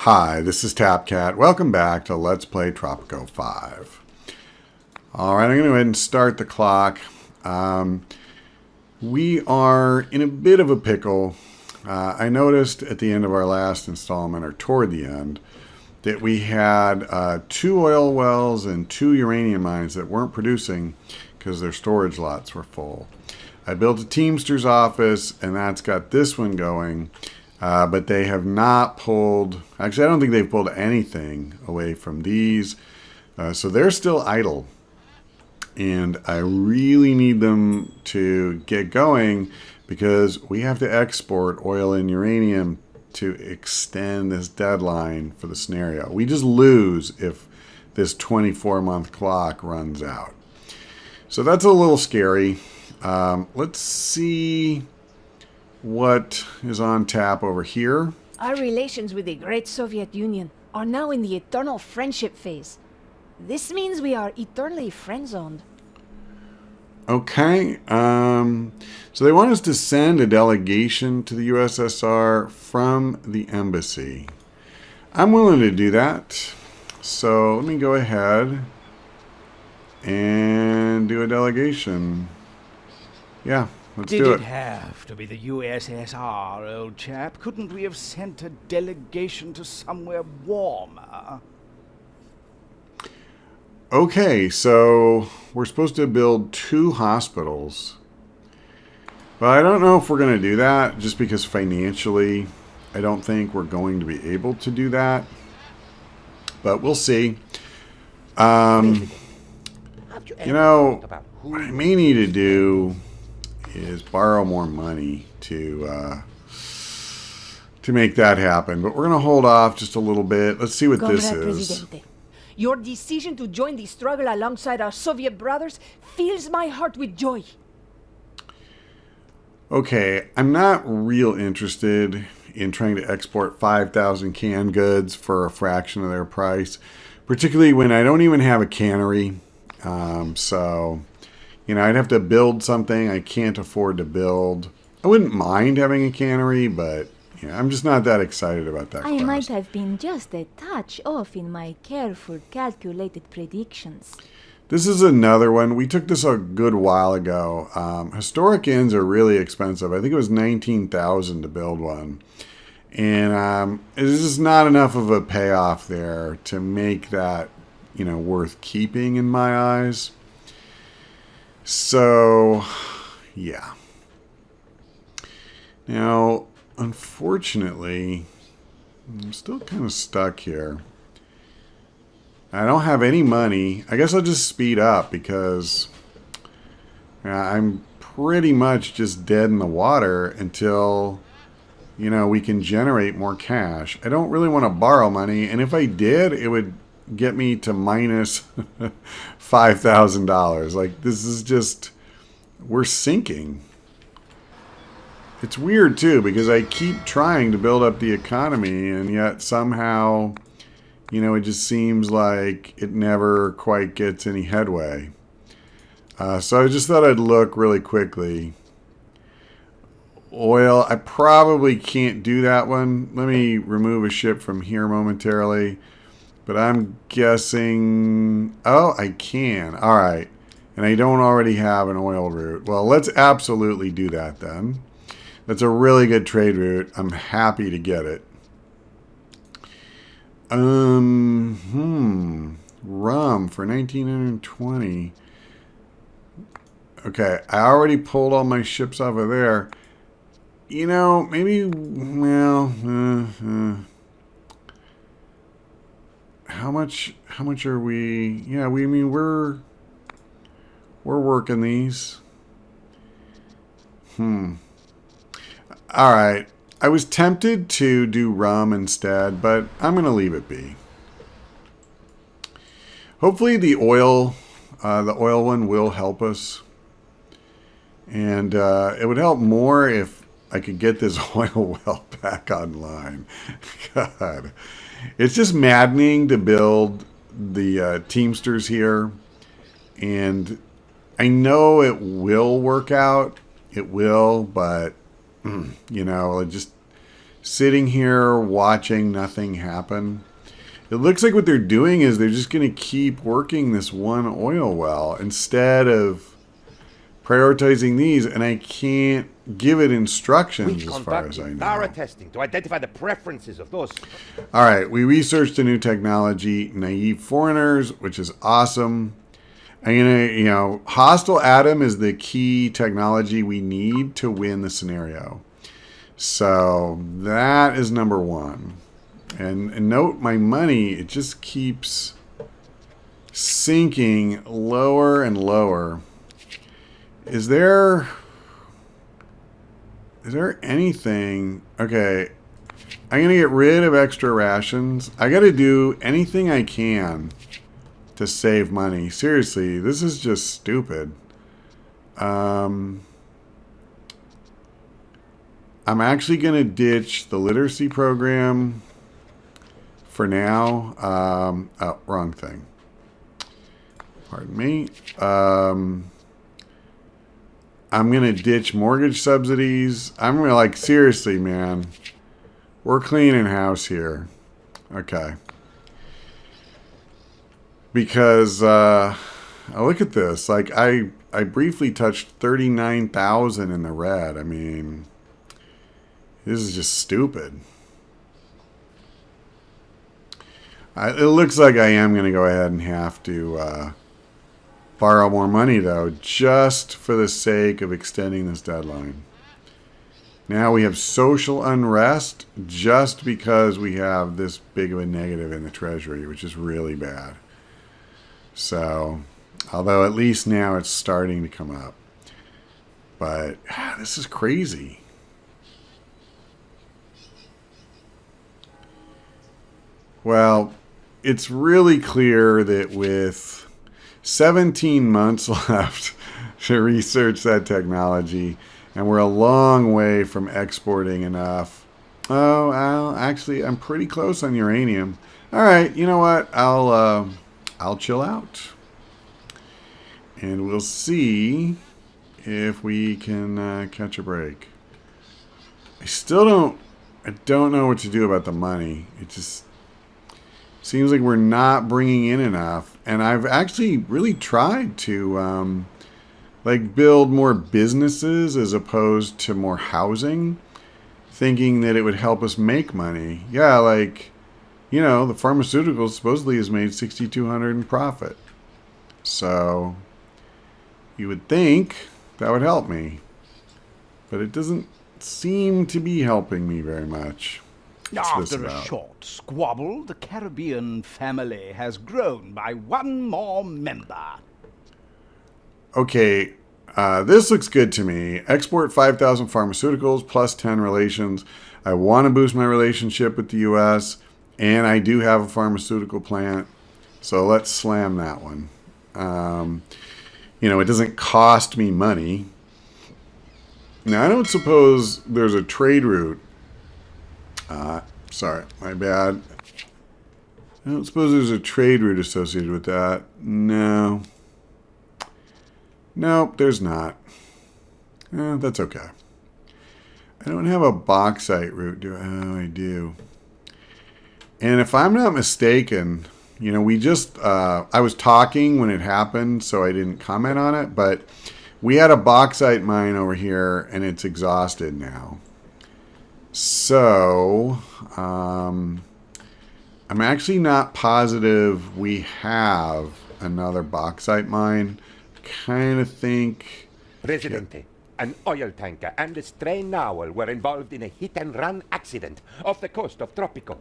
Hi, this is TapCat. Welcome back to Let's Play Tropico 5. Alright, I'm going to go ahead and start the clock. We are in a bit of a pickle. I noticed at the end of our last installment, or toward the end, that we had 2 oil wells and 2 uranium mines that weren't producing because their storage lots were full. I built a Teamster's office, and that's got this one going. But they have not pulled, actually I don't think they've pulled anything away from these. So they're still idle. And I really need them to get going because we have to export oil and uranium to extend this deadline for the scenario. We just lose if this 24-month clock runs out. So that's a little scary. Let's see what is on tap over here. Our relations with the great Soviet Union are now in the eternal friendship phase. This means we are eternally friend-zoned. Okay, so they want us to send a delegation to the USSR from the embassy. I'm willing to do that. So let me go ahead and do a delegation. Yeah. Let's do it. Did it have to be the USSR, old chap? Couldn't we have sent a delegation to somewhere warmer? Okay, so we're supposed to build 2 hospitals. But I don't know if we're going to do that, just because financially I don't think we're going to be able to do that. But we'll see. You know, what I may need to do is borrow more money to make that happen. But we're going to hold off just a little bit. Let's see what this is. Presidente, your decision to join the struggle alongside our Soviet brothers fills my heart with joy. Okay, I'm not real interested in trying to export 5,000 canned goods for a fraction of their price, particularly when I don't even have a cannery. So, you know, I'd have to build something I can't afford to build. I wouldn't mind having a cannery, but you know, I'm just not that excited about that I class. might have been just a touch off in my careful, calculated predictions. This is another one. We took this a good while ago. Historic inns are really expensive. I think it was $19,000 to build one. And it's just not enough of a payoff there to make that, you know, worth keeping in my eyes. So, yeah. Now, unfortunately, I'm still kind of stuck here. I don't have any money. I guess I'll just speed up because I'm pretty much just dead in the water until, you know, we can generate more cash. I don't really want to borrow money, and if I did, it would get me to minus $5,000. Like, this is just, we're sinking. It's weird too, because I keep trying to build up the economy, and yet somehow, you know, it just seems like it never quite gets any headway. So I just thought I'd look really quickly. Oil, I probably can't do that one. Let me remove a ship from here momentarily. But I'm guessing, oh, I can. All right. And I don't already have an oil route. Well, let's absolutely do that then. That's a really good trade route. I'm happy to get it. Rum for 1920. Okay, I already pulled all my ships off of there. You know, maybe, well, How much are we? Yeah, I mean, we're working these. All right. I was tempted to do rum instead, but I'm going to leave it be. Hopefully the oil one will help us. And it would help more if I could get this oil well back online. God. It's just maddening to build the Teamsters here. And I know it will work out. It will, but, you know, it just sitting here watching nothing happen. It looks like what they're doing is they're just going to keep working this one oil well instead of prioritizing these, and I can't give it instructions as far as I know. Thorough testing to identify the preferences of those. All right, we researched a new technology, naive foreigners, which is awesome. I'm gonna, hostile atom is the key technology we need to win the scenario. So that is number one. And note my money, it just keeps sinking lower and lower. Is there anything? Okay, I'm going to get rid of extra rations. I got to do anything I can to save money. Seriously, this is just stupid. I'm actually going to ditch the literacy program for now. Oh, wrong thing. Pardon me. I'm going to ditch mortgage subsidies. I'm going to, like, seriously, man. We're cleaning house here. Okay. Because, look at this. Like, I briefly touched 39,000 in the red. I mean, this is just stupid. It looks like I am going to go ahead and have to borrow more money, though, just for the sake of extending this deadline. Now we have social unrest just because we have this big of a negative in the Treasury, which is really bad. So, although at least now it's starting to come up. But this is crazy. Well, it's really clear that with 17 months left to research that technology, and we're a long way from exporting enough. Oh, actually, I'm pretty close on uranium. All right, you know what? I'll chill out, and we'll see if we can catch a break. I don't know what to do about the money. It just seems like we're not bringing in enough. And I've actually really tried to build more businesses as opposed to more housing, thinking that it would help us make money. Yeah, the pharmaceuticals supposedly has made $6,200 in profit. So you would think that would help me. But it doesn't seem to be helping me very much. After a short squabble, the Caribbean family has grown by one more member. Okay, this looks good to me. Export 5,000 pharmaceuticals plus 10 relations. I want to boost my relationship with the U.S., and I do have a pharmaceutical plant, so let's slam that one. It doesn't cost me money. Now, I don't suppose there's a trade route. Sorry, my bad. I don't suppose there's a trade route associated with that. No. Nope, there's not. That's okay. I don't have a bauxite route, do I? Oh, I do. And if I'm not mistaken, we just, I was talking when it happened, so I didn't comment on it, but we had a bauxite mine over here, and it's exhausted now. So, I'm actually not positive we have another bauxite mine. Kind of think... Presidente, an oil tanker and a stray narwhal were involved in a hit-and-run accident off the coast of Tropico.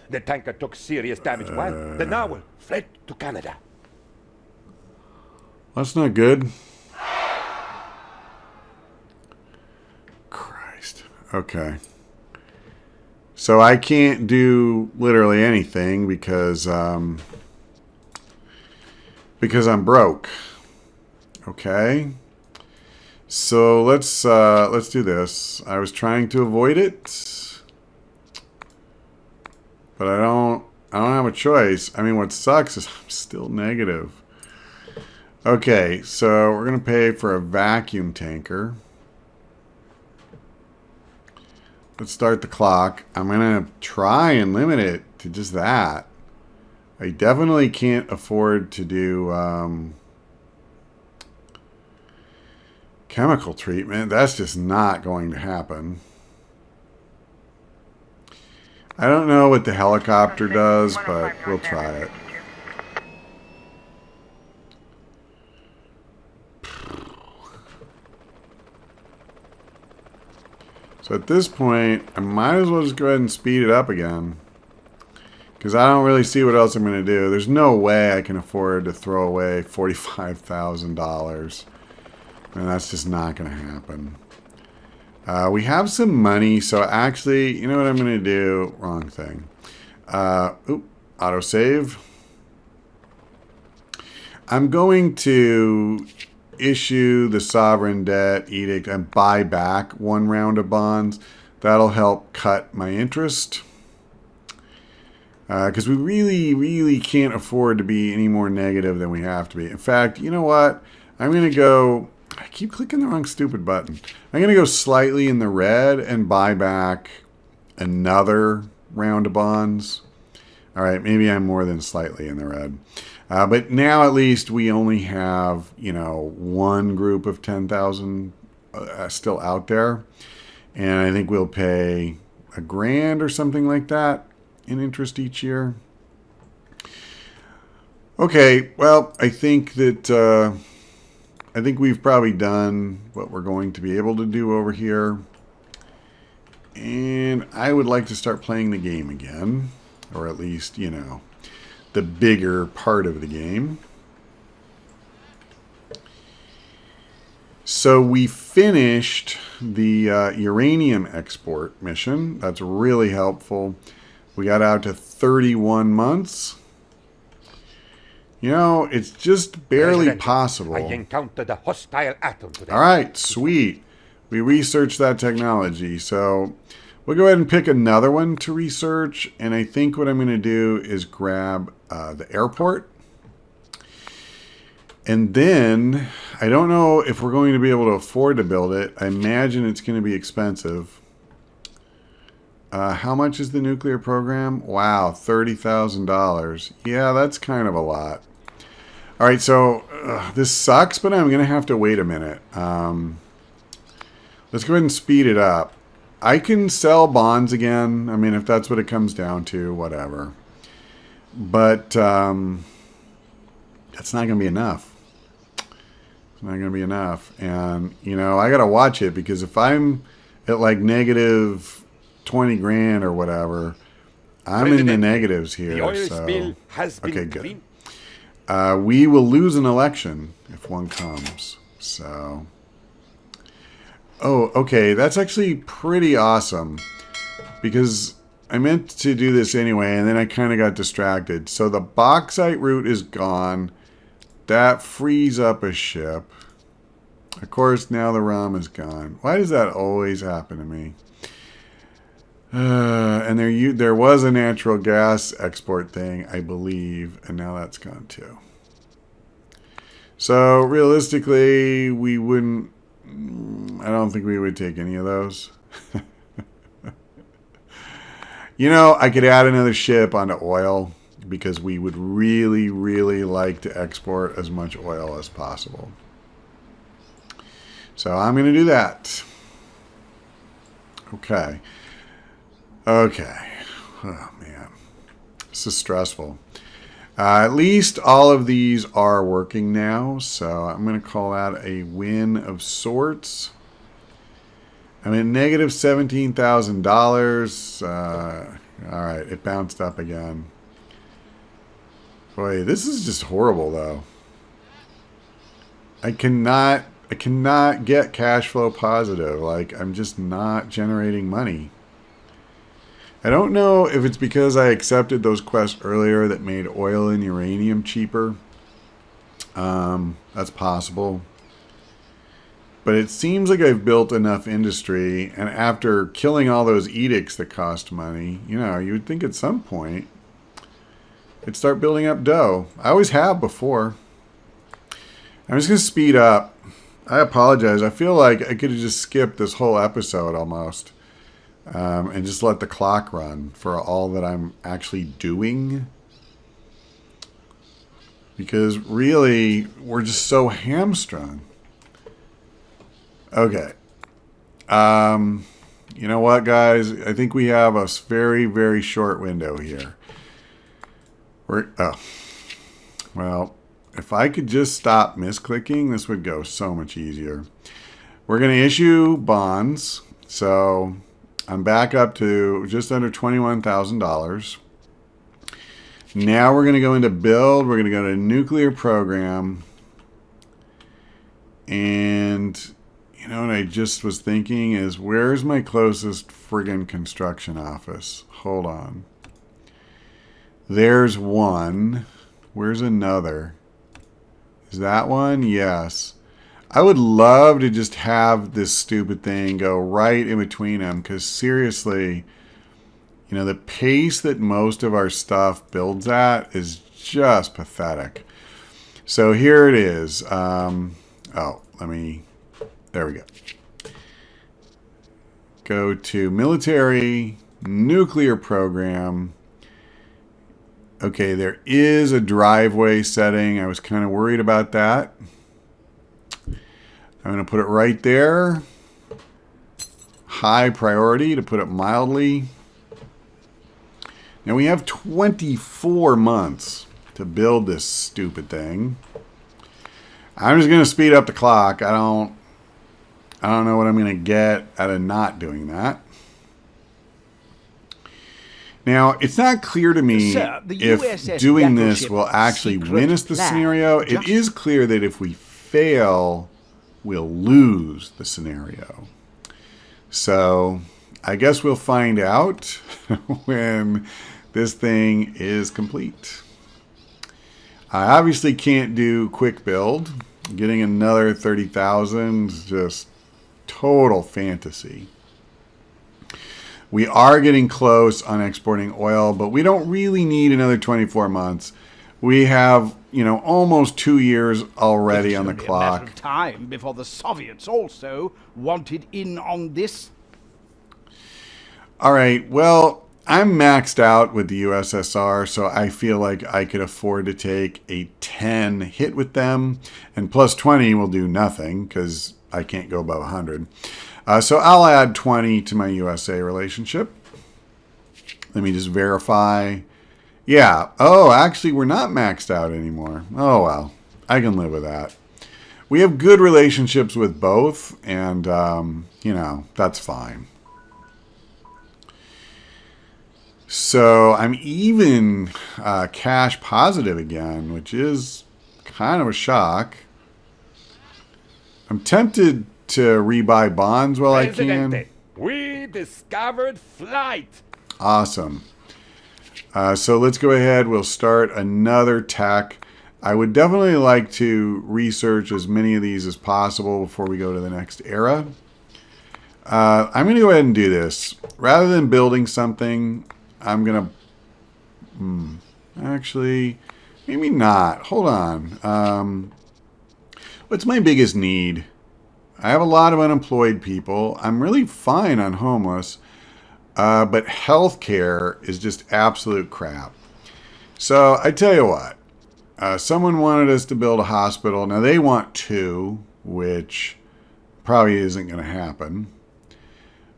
The tanker took serious damage while the narwhal fled to Canada. That's not good. Christ. Okay. So I can't do literally anything because I'm broke. Okay. So let's do this. I was trying to avoid it, but I don't have a choice. I mean, what sucks is I'm still negative. Okay, so we're gonna pay for a vacuum tanker. let's start the clock. I'm going to try and limit it to just that. I definitely can't afford to do chemical treatment. That's just not going to happen. I don't know what the helicopter does, but we'll try it. So at this point, I might as well just go ahead and speed it up again. Because I don't really see what else I'm going to do. There's no way I can afford to throw away $45,000. And that's just not going to happen. We have some money, so actually, you know what I'm going to do? Wrong thing. Autosave. I'm going to issue the sovereign debt edict and buy back 1 round of bonds. That'll help cut my interest. Because we really can't afford to be any more negative than we have to be. In fact, you know what? I'm going to go... I keep clicking the wrong stupid button. I'm going to go slightly in the red and buy back another round of bonds. All right, maybe I'm more than slightly in the red. But now at least we only have, you know, one group of 10,000 still out there. And I think we'll pay $1,000 or something like that in interest each year. Okay, well, I think that I think we've probably done what we're going to be able to do over here. And I would like to start playing the game again. Or at least, you know, the bigger part of the game. So we finished the uranium export mission. That's really helpful. We got out to 31 months. You know, it's just barely President, possible. I encountered a hostile atom today. All right, sweet. We researched that technology. So we'll go ahead and pick another one to research. And I think what I'm going to do is grab the airport. And then, I don't know if we're going to be able to afford to build it. I imagine it's going to be expensive. How much is the nuclear program? Wow, $30,000. Yeah, that's kind of a lot. All right, so this sucks, but I'm going to have to wait a minute. Let's go ahead and speed it up. I can sell bonds again. I mean, if that's what it comes down to, whatever. But that's not going to be enough. It's not going to be enough. And, you know, I got to watch it because if I'm at like negative 20 grand or whatever, I'm in the negatives here. The oil so spill has been okay, good. clean. We will lose an election if one comes. So, oh, okay, that's actually pretty awesome because I meant to do this anyway, and then I kind of got distracted. So the bauxite route is gone. That frees up a ship. Of course, now the rum is gone. Why does that always happen to me? And there was a natural gas export thing, I believe, and now that's gone too. So realistically, we wouldn't. I don't think we would take any of those. You know, I could add another ship onto oil because we would really like to export as much oil as possible. So I'm going to do that. Okay. Okay. Oh, man. This is stressful. At least all of these are working now, so I'm going to call that a win of sorts. I'm at negative $17,000. All right, it bounced up again. Boy, this is just horrible, though. I cannot get cash flow positive. Like, I'm just not generating money. I don't know if it's because I accepted those quests earlier that made oil and uranium cheaper. That's possible. But it seems like I've built enough industry, and after killing all those edicts that cost money, you know, you would think at some point it'd start building up dough. I always have before. I'm just going to speed up. I apologize. I feel like I could have just skipped this whole episode almost. and just let the clock run for all that I'm actually doing. Because really, we're just so hamstrung. Okay. You know what, guys? I think we have a very, very short window here. Well, if I could just stop misclicking, this would go so much easier. We're going to issue bonds. So I'm back up to just under $21,000. Now we're going to go into build. We're going to go to nuclear program. And you know what I just was thinking is, where's my closest friggin' construction office? Hold on. There's one. Where's another? Is that one? Yes. I would love to just have this stupid thing go right in between them, because seriously, you know, the pace that most of our stuff builds at is just pathetic. So here it is. There we go. Go to military, nuclear program. Okay, there is a driveway setting. I was kind of worried about that. I'm going to put it right there. High priority, to put it mildly. Now we have 24 months to build this stupid thing. I'm just going to speed up the clock. I don't know what I'm going to get out of not doing that. Now, it's not clear to me Sir, the if USS doing this battleship will actually secret win us the plan scenario. It just- is clear that if we fail, we'll lose the scenario. So, I guess we'll find out when this thing is complete. I obviously can't do quick build. Getting another 30,000 is just total fantasy. We are getting close on exporting oil, but we don't really need another 24 months. We have, you know, almost 2 years already It's on the only a matter clock. of time before the Soviets also wanted in on this. All right, well, I'm maxed out with the USSR, so I feel like I could afford to take a 10 hit with them, and plus 20 will do nothing because I can't go above 100. So I'll add 20 to my USA relationship. Let me just verify. Yeah. Oh, actually, we're not maxed out anymore. Oh, well. I can live with that. We have good relationships with both, and, you know, that's fine. So I'm even cash positive again, which is kind of a shock. I'm tempted to rebuy bonds while I can. Presidente, we discovered flight. Awesome. So let's go ahead. We'll start another tech. I would definitely like to research as many of these as possible before we go to the next era. I'm going to go ahead and do this. Rather than building something, I'm going to... actually, maybe not. Hold on. What's my biggest need? I have a lot of unemployed people. I'm really fine on homeless. But healthcare is just absolute crap. So I tell you what. Someone wanted us to build a hospital. Now they want 2, which probably isn't going to happen.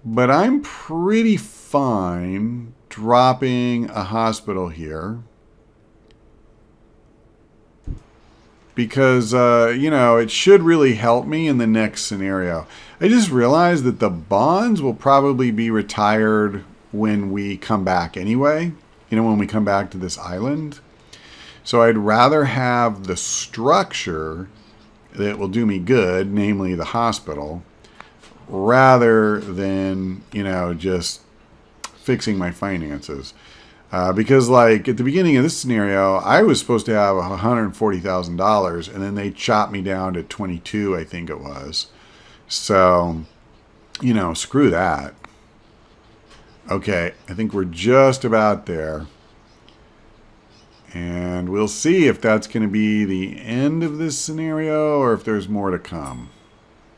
But I'm pretty fine dropping a hospital here. Because, you know, it should really help me in the next scenario. I just realized that the bonds will probably be retired when we come back anyway. You know, when we come back to this island. So I'd rather have the structure that will do me good, namely the hospital, rather than, you know, just fixing my finances. Because, like, at the beginning of this scenario, I was supposed to have $140,000, and then they chopped me down to 22, I think it was. So, you know, screw that. Okay, I think we're just about there. And we'll see if that's going to be the end of this scenario or if there's more to come.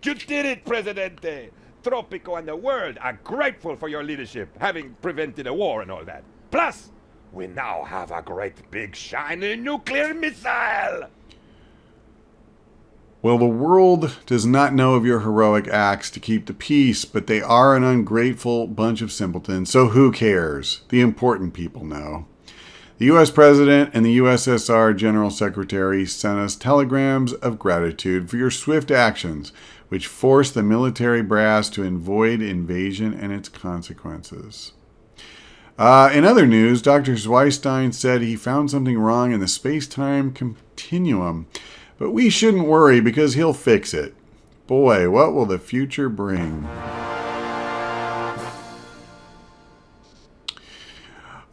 You did it, Presidente. Tropico and the world are grateful for your leadership, having prevented a war and all that. Plus, we now have a great big shiny nuclear missile! Well, the world does not know of your heroic acts to keep the peace, but they are an ungrateful bunch of simpletons, so who cares? The important people know. The U.S. President and the USSR General Secretary sent us telegrams of gratitude for your swift actions, which forced the military brass to avoid invasion and its consequences. In other news, Dr. Zweistein said he found something wrong in the space-time continuum, but we shouldn't worry because he'll fix it. Boy, what will the future bring?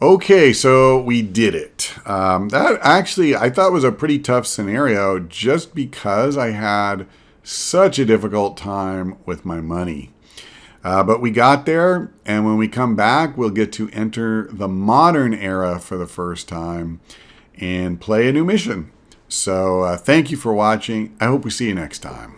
Okay, so we did it. That actually I thought was a pretty tough scenario just because I had such a difficult time with my money. But we got there, and when we come back, we'll get to enter the modern era for the first time and play a new mission. So thank you for watching. I hope we see you next time.